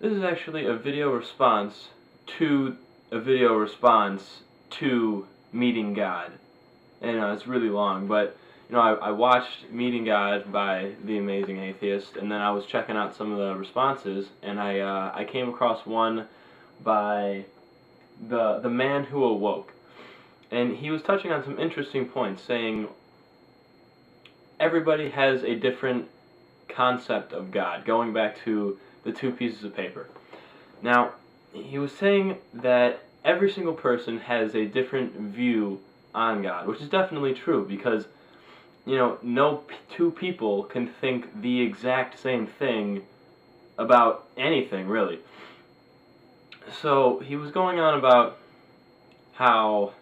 This is actually a video response to a video response to Meeting God. And it's really long, but I watched Meeting God by The Amazing Atheist, and then I was checking out some of the responses, and I came across one by the Man Who Awoke. And he was touching on some interesting points, saying everybody has a different concept of God, going back to the two pieces of paper. Now, he was saying that every single person has a different view on God, which is definitely true, because no two people can think the exact same thing about anything, really. So he was going on about how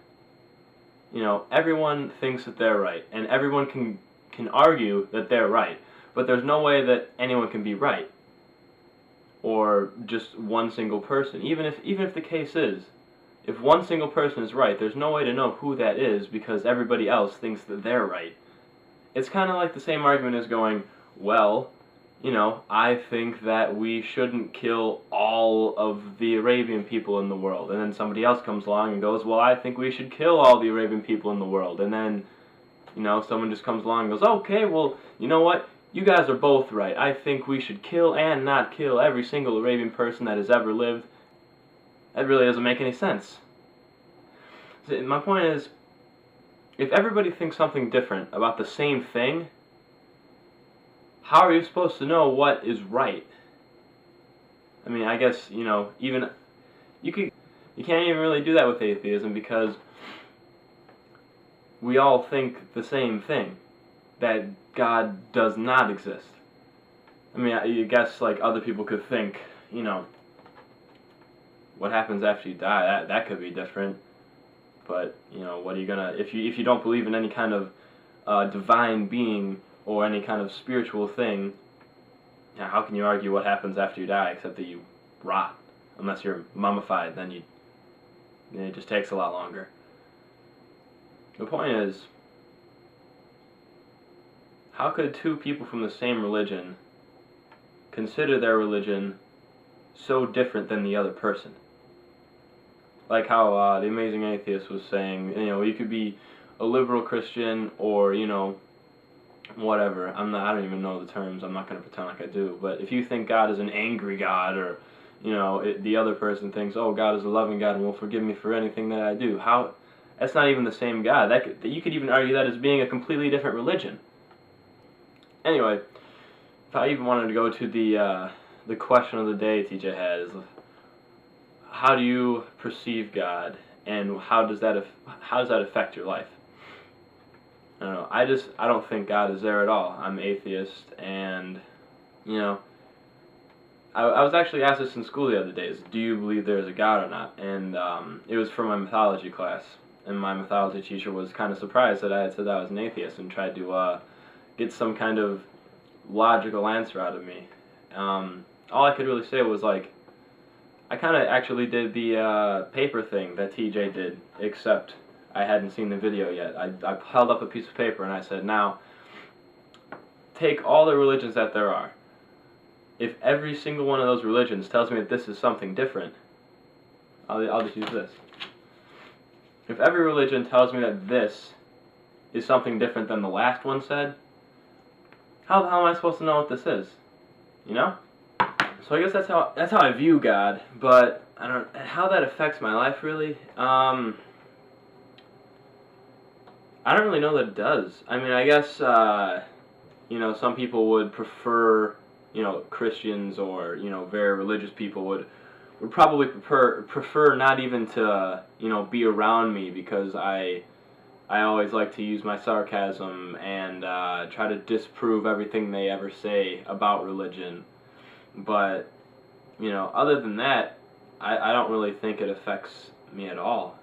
everyone thinks that they're right, and everyone can argue that they're right, but there's no way that anyone can be right, or just one single person. Even if the case is, if one single person is right, there's no way to know who that is, because everybody else thinks that they're right. It's kind of like the same argument as going, well, I think that we shouldn't kill all of the Arabian people in the world. And then somebody else comes along and goes, well, I think we should kill all the Arabian people in the world. And then, someone just comes along and goes, okay, well, you know what? You guys are both right. I think we should kill and not kill every single Arabian person that has ever lived. That really doesn't make any sense. So my point is, if everybody thinks something different about the same thing, how are you supposed to know what is right? I mean, I guess, even you can't even really do that with atheism, because we all think the same thing, that God does not exist. I mean, I guess like other people could think, what happens after you die? That could be different. But what are you gonna, if you don't believe in any kind of divine being or any kind of spiritual thing, how can you argue what happens after you die, except that you rot? Unless you're mummified, then it just takes a lot longer. The point is, how could two people from the same religion consider their religion so different than the other person? Like how The Amazing Atheist was saying, you could be a liberal Christian or, whatever. I don't even know the terms. I'm not going to pretend like I do. But if you think God is an angry God, or, the other person thinks, oh, God is a loving God and will forgive me for anything that I do. That's not even the same God. You could even argue that as being a completely different religion. Anyway, if I even wanted to go to the question of the day TJ had is, how do you perceive God, and how does that affect your life? I don't know. I don't think God is there at all. I'm atheist, and I was actually asked this in school the other day: do you believe there is a God or not? And it was for my mythology class, and my mythology teacher was kind of surprised that I had said I was an atheist and tried to get some kind of logical answer out of me. All I could really say was like, I kind of actually did the paper thing that TJ did, except I hadn't seen the video yet. I held up a piece of paper and I said, now, take all the religions that there are. If every single one of those religions tells me that this is something different, I'll just use this. If every religion tells me that this is something different than the last one said, how the hell am I supposed to know what this is? So I guess that's how I view God, but I don't how that affects my life really. I don't really know that it does. I mean, I guess some people would prefer Christians or very religious people would probably prefer not even to be around me, because I always like to use my sarcasm and try to disprove everything they ever say about religion. But, other than that, I don't really think it affects me at all.